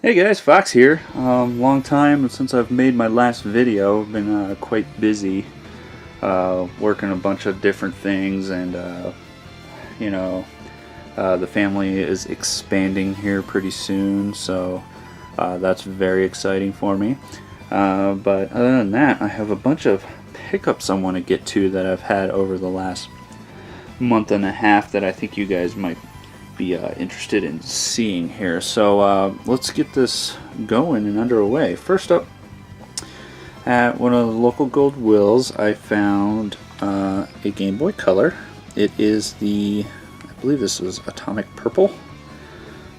Hey guys, Fox here. Long time since I've made my last video. I've been quite busy working a bunch of different things, and the family is expanding here pretty soon, so that's very exciting for me. But other than that, I have a bunch of pickups I want to get to that I've had over the last month and a half that I think you guys might be interested in seeing here. So let's get this going and underway. First up, at one of the local Goodwills, I found a Game Boy Color. It is I believe this was Atomic Purple.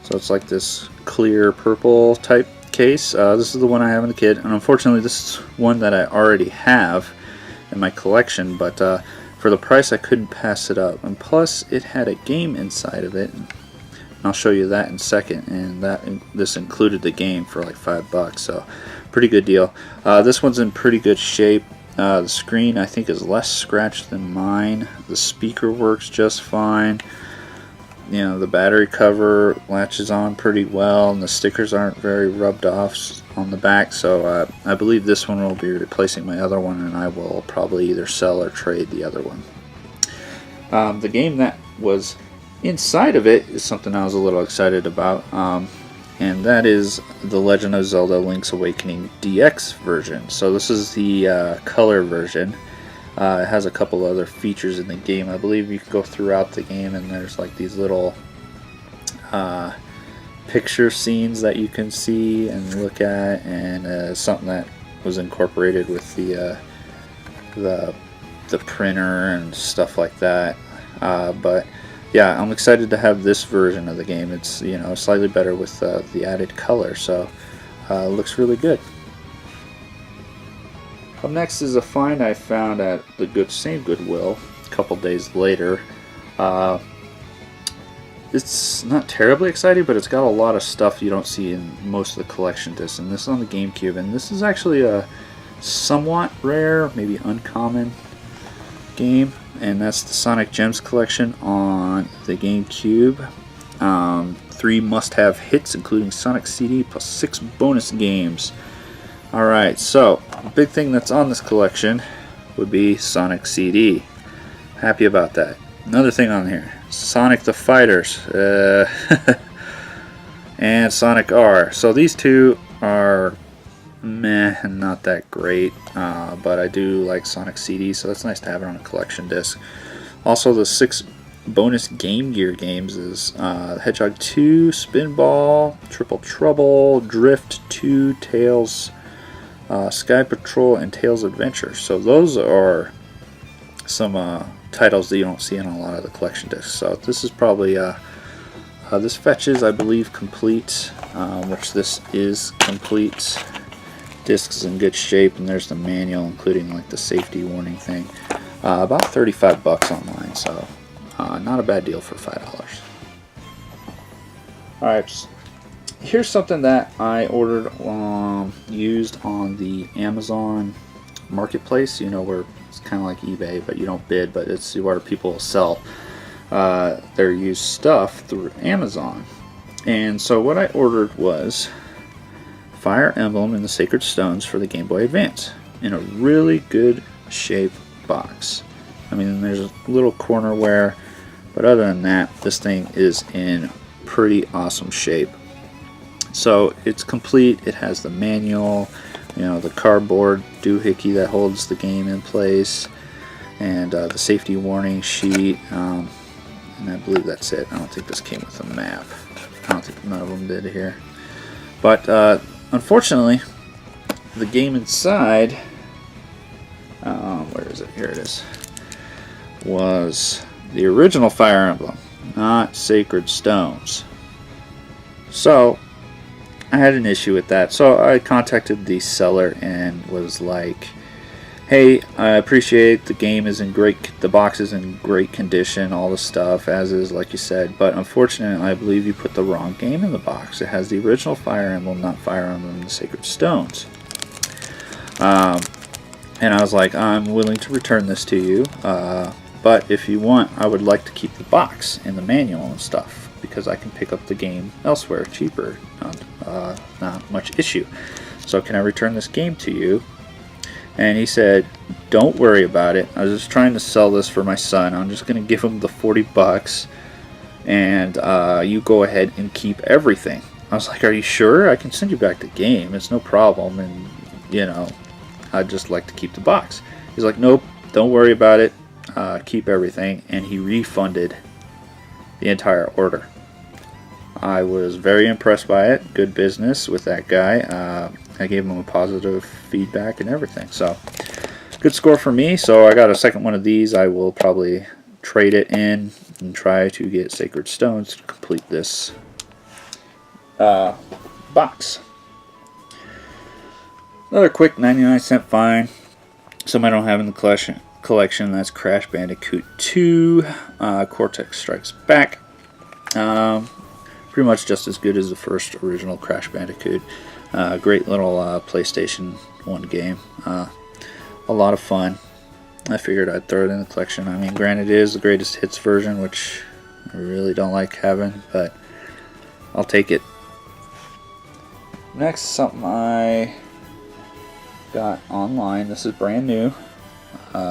So it's like this clear purple type case. This is the one I have in the kit, and unfortunately this is one that I already have in my collection, but for the price I couldn't pass it up, and plus it had a game inside of it, and I'll show you that in a second, and this included the game for like $5, so pretty good deal. This one's in pretty good shape. The screen I think is less scratched than mine. The speaker works just fine. You know, the battery cover latches on pretty well, and the stickers aren't very rubbed off on the back, so I believe this one will be replacing my other one, and I will probably either sell or trade the other one. The game that was inside of it is something I was a little excited about, and that is The Legend of Zelda Link's Awakening DX version. So this is the color version. It has a couple other features in the game. I believe you can go throughout the game, and there's like these little picture scenes that you can see and look at, and something that was incorporated with the printer and stuff like that. But yeah, I'm excited to have this version of the game. It's, you know, slightly better with the added color, so it looks really good. Up next is a find I found at the same Goodwill a couple days later. It's not terribly exciting, but it's got a lot of stuff you don't see in most of the collection discs, and this is on the GameCube, and this is actually a somewhat rare, maybe uncommon game, and that's the Sonic Gems collection on the GameCube. 3 must-have hits, including Sonic CD, plus 6 bonus games. Alright, so the big thing that's on this collection would be Sonic CD. Happy about that. Another thing on here, Sonic the Fighters, and Sonic R. So these two are meh, not that great, but I do like Sonic CD, so that's nice to have it on a collection disc. Also, the 6 bonus Game Gear games is Hedgehog 2, Spinball, Triple Trouble, Drift 2, Tails, Sky Patrol, and Tails Adventure. So those are some titles that you don't see on a lot of the collection discs. So this is probably this fetches, I believe, complete, which this is complete. Disc is in good shape, and there's the manual, including like the safety warning thing. About $35 online, so not a bad deal for $5. Alright, here's something that I ordered used on the Amazon marketplace, you know, where it's kind of like eBay, but you don't bid, but it's where people sell their used stuff through Amazon. And so what I ordered was Fire Emblem and the Sacred Stones for the Game Boy Advance in a really good shape box. I mean, there's a little corner wear, but other than that, this thing is in pretty awesome shape. So it's complete. It has the manual, you know, the cardboard doohickey that holds the game in place, and the safety warning sheet, and I believe that's it. I don't think this came with a map. I don't think none of them did here. But unfortunately, the game inside, where is it? Here it is, was the original Fire Emblem, not Sacred Stones. So I had an issue with that. So I contacted the seller and was like, hey, I appreciate the game is in the box is in great condition, all the stuff as is, like you said, but unfortunately I believe you put the wrong game in the box. It has the original Fire Emblem, not Fire Emblem the Sacred Stones. And I was like, I'm willing to return this to you, but if you want, I would like to keep the box and the manual and stuff, because I can pick up the game elsewhere cheaper. Not much issue. So can I return this game to you? And he said, don't worry about it. I was just trying to sell this for my son. I'm just going to give him the $40, and you go ahead and keep everything. I was like, are you sure? I can send you back the game. It's no problem. And, I'd just like to keep the box. He's like, nope, don't worry about it. Keep everything. And he refunded the entire order. I was very impressed by it. Good business with that guy. I gave him a positive feedback and everything. So, good score for me. So, I got a second one of these. I will probably trade it in and try to get Sacred Stones to complete this box. Another quick 99-cent find. Some I don't have in the collection. That's Crash Bandicoot 2. Cortex Strikes Back. Pretty much just as good as the first original Crash Bandicoot. Great little PlayStation 1 game. A lot of fun. I figured I'd throw it in the collection. I mean, granted, it is the greatest hits version, which I really don't like having, but I'll take it. Next, something I got online. This is brand new.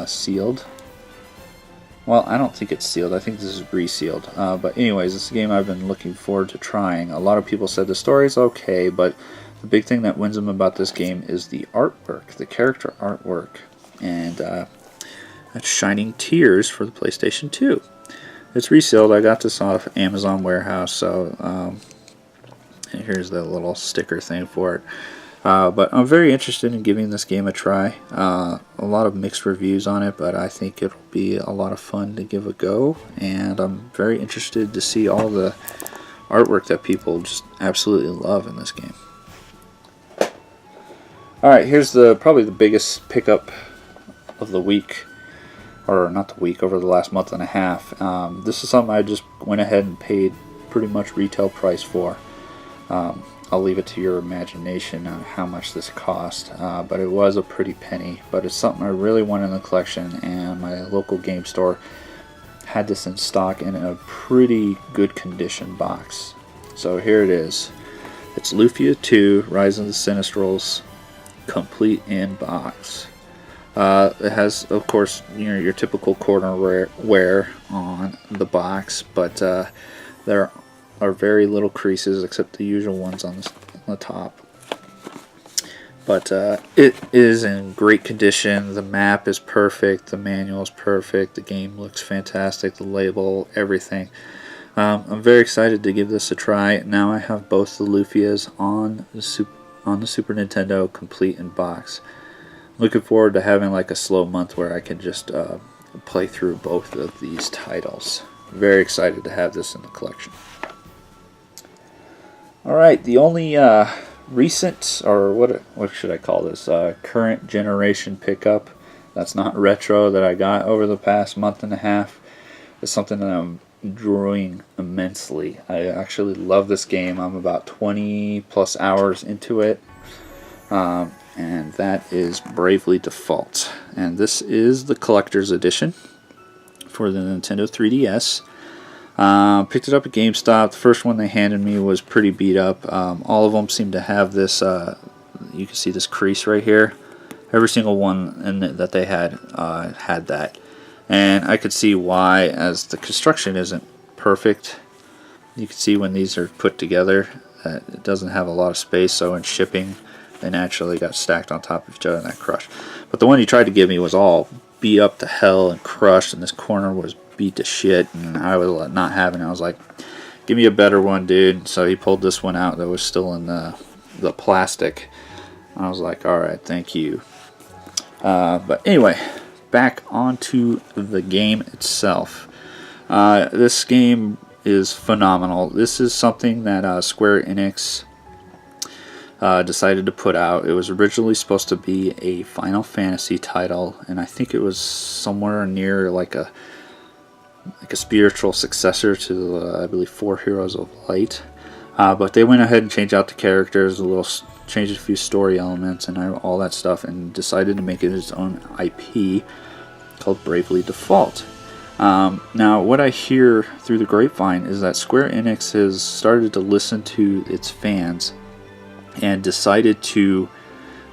Sealed. Well, I don't think it's sealed. I think this is resealed. But anyways, this is a game I've been looking forward to trying. A lot of people said the story's okay, but the big thing that wins them about this game is the artwork, the character artwork. And that's Shining Tears for the PlayStation 2. It's resealed. I got this off Amazon Warehouse, so and here's the little sticker thing for it. But I'm very interested in giving this game a try. A lot of mixed reviews on it, but I think it'll be a lot of fun to give a go. And I'm very interested to see all the artwork that people just absolutely love in this game. Alright, here's probably the biggest pickup of the week. Or not the week, over the last month and a half. This is something I just went ahead and paid pretty much retail price for. I'll leave it to your imagination on how much this cost, but it was a pretty penny. But it's something I really want in the collection, and my local game store had this in stock in a pretty good condition box. So here it is. It's Lufia 2 Rise of the Sinistrals, complete in box. It has, of course, your typical corner wear on the box, but there are very little creases except the usual ones on the top. But it is in great condition. The map is perfect. The manual is perfect. The game looks fantastic. The label, everything. I'm very excited to give this a try. Now I have both the Lufias on the Super Nintendo complete in box. Looking forward to having like a slow month where I can just play through both of these titles. Very excited to have this in the collection. Alright, the only recent, or what should I call this, current generation pickup that's not retro that I got over the past month and a half is something that I'm enjoying immensely. I actually love this game. I'm about 20 plus hours into it, and that is Bravely Default. And this is the collector's edition for the Nintendo 3DS. Picked it up at GameStop. The first one they handed me was pretty beat up. All of them seem to have this, you can see this crease right here. Every single one that they had that. And I could see why, as the construction isn't perfect. You can see when these are put together, it doesn't have a lot of space, so in shipping, they naturally got stacked on top of each other and that crushed. But the one he tried to give me was all beat up to hell and crushed, and this corner was beat to shit, and I was not having it. I was like, give me a better one, dude. So he pulled this one out that was still in the plastic. I was like, alright, thank you. But anyway, back onto the game itself. This game is phenomenal. This is something that Square Enix decided to put out. It was originally supposed to be a Final Fantasy title, and I think it was somewhere near like a spiritual successor to I believe 4 Heroes of Light, but they went ahead and changed out the characters changed a few story elements and all that stuff, and decided to make it its own IP called Bravely Default. Now, what I hear through the grapevine is that Square Enix has started to listen to its fans and decided to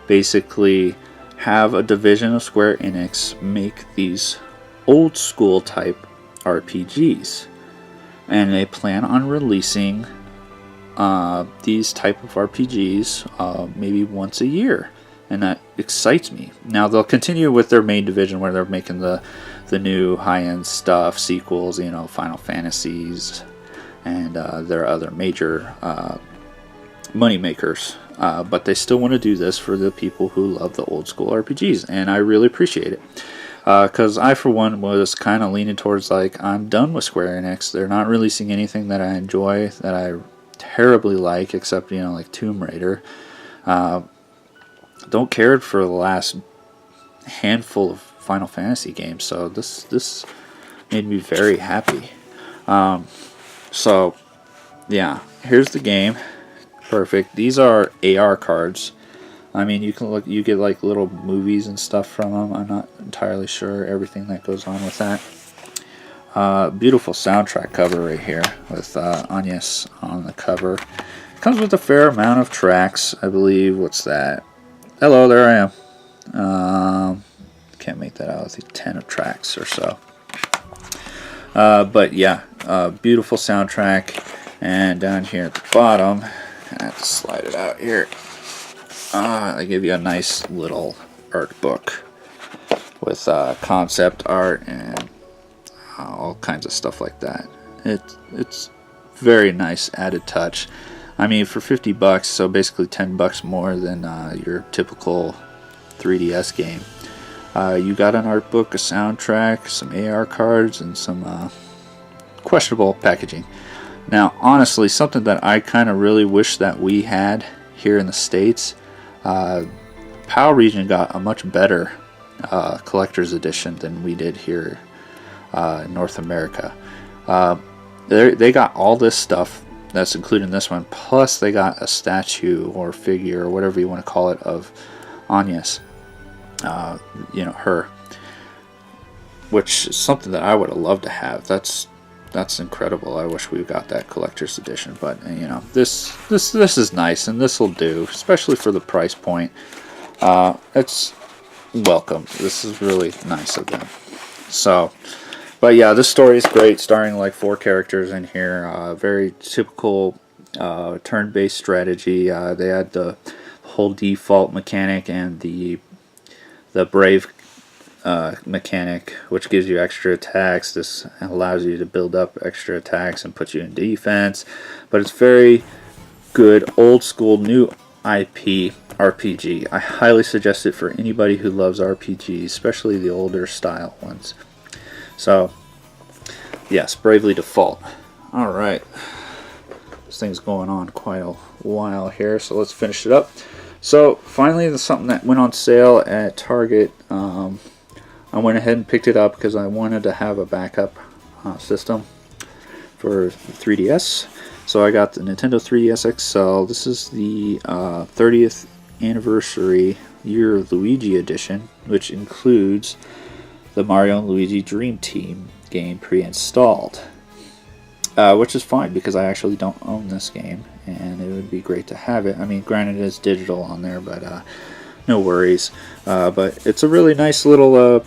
basically have a division of Square Enix make these old school type RPGs. And they plan on releasing these type of RPGs maybe once a year. And that excites me. Now they'll continue with their main division where they're making the new high-end stuff, sequels, Final Fantasies, and their other major money makers. But they still want to do this for the people who love the old school RPGs, and I really appreciate it. Because I, for one, was kind of leaning towards I'm done with Square Enix. They're not releasing anything that I enjoy, that I terribly like, except like Tomb Raider. Don't care for the last handful of Final Fantasy games, so this made me very happy. So yeah, here's the game. Perfect. These are AR cards. I mean, you get little movies and stuff from them. I'm not entirely sure everything that goes on with that. Beautiful soundtrack cover right here with Agnes on the cover. It comes with a fair amount of tracks, I believe. What's that? Hello, there I am. Can't make that out. I think 10 tracks or so. But yeah, beautiful soundtrack. And down here at the bottom, I have to slide it out here. I give you a nice little art book with concept art and all kinds of stuff like that. It's very nice added touch. I mean, for $50, so basically $10 more than your typical 3DS game. You got an art book, a soundtrack, some AR cards, and some questionable packaging. Now, honestly, something that I kind of really wish that we had here in the States, PAL Region got a much better collector's edition than we did here in North America. They got all this stuff that's included in this one, plus they got a statue or figure or whatever you want to call it of Agnes, her, which is something that I would have loved to have. That's incredible. I wish we got that collector's edition, but this is nice, and this will do, especially for the price point. It's welcome. This is really nice of them. So, but yeah, this story is great, starring 4 characters in here. Very typical turn-based strategy. They had the whole default mechanic and the brave mechanic, which gives you extra attacks. This allows you to build up extra attacks and put you in defense. But it's very good, old school, new IP RPG. I highly suggest it for anybody who loves RPGs, especially the older style ones. So, yes, Bravely Default. Alright. This thing's going on quite a while here, so let's finish it up. So, finally, there's something that went on sale at Target. I went ahead and picked it up because I wanted to have a backup system for 3DS. So I got the Nintendo 3DS XL. This is the 30th anniversary Year of Luigi edition, which includes the Mario and Luigi Dream Team game pre-installed. Which is fine because I actually don't own this game, and it would be great to have it. I mean, granted, it's digital on there, but no worries. But it's a really nice little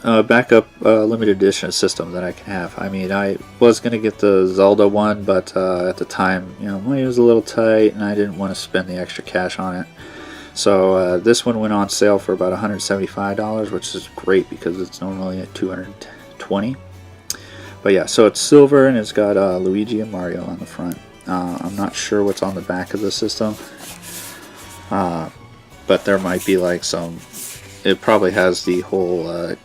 backup limited edition system that I can have. I mean, I was going to get the Zelda one, but at the time, money was a little tight, and I didn't want to spend the extra cash on it. So this one went on sale for about $175, which is great because it's normally at $220. But yeah, so it's silver and it's got Luigi and Mario on the front. I'm not sure what's on the back of the system, but there might be some. It probably has the whole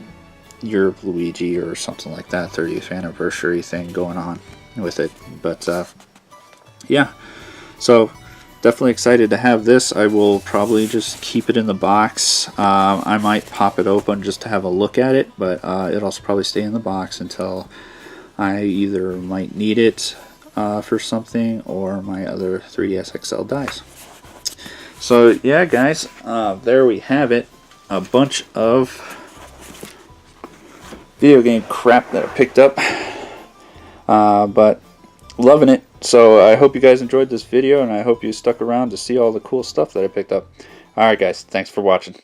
Year of Luigi or something like that, 30th anniversary thing going on with it. But yeah, so definitely excited to have this. I will probably just keep it in the box. I might pop it open just to have a look at it, but it'll probably stay in the box until I either might need it for something or my other 3DS XL dies. So yeah, guys, there we have it. A bunch of video game crap that I picked up. But loving it. So I hope you guys enjoyed this video, and I hope you stuck around to see all the cool stuff that I picked up. Alright guys, thanks for watching.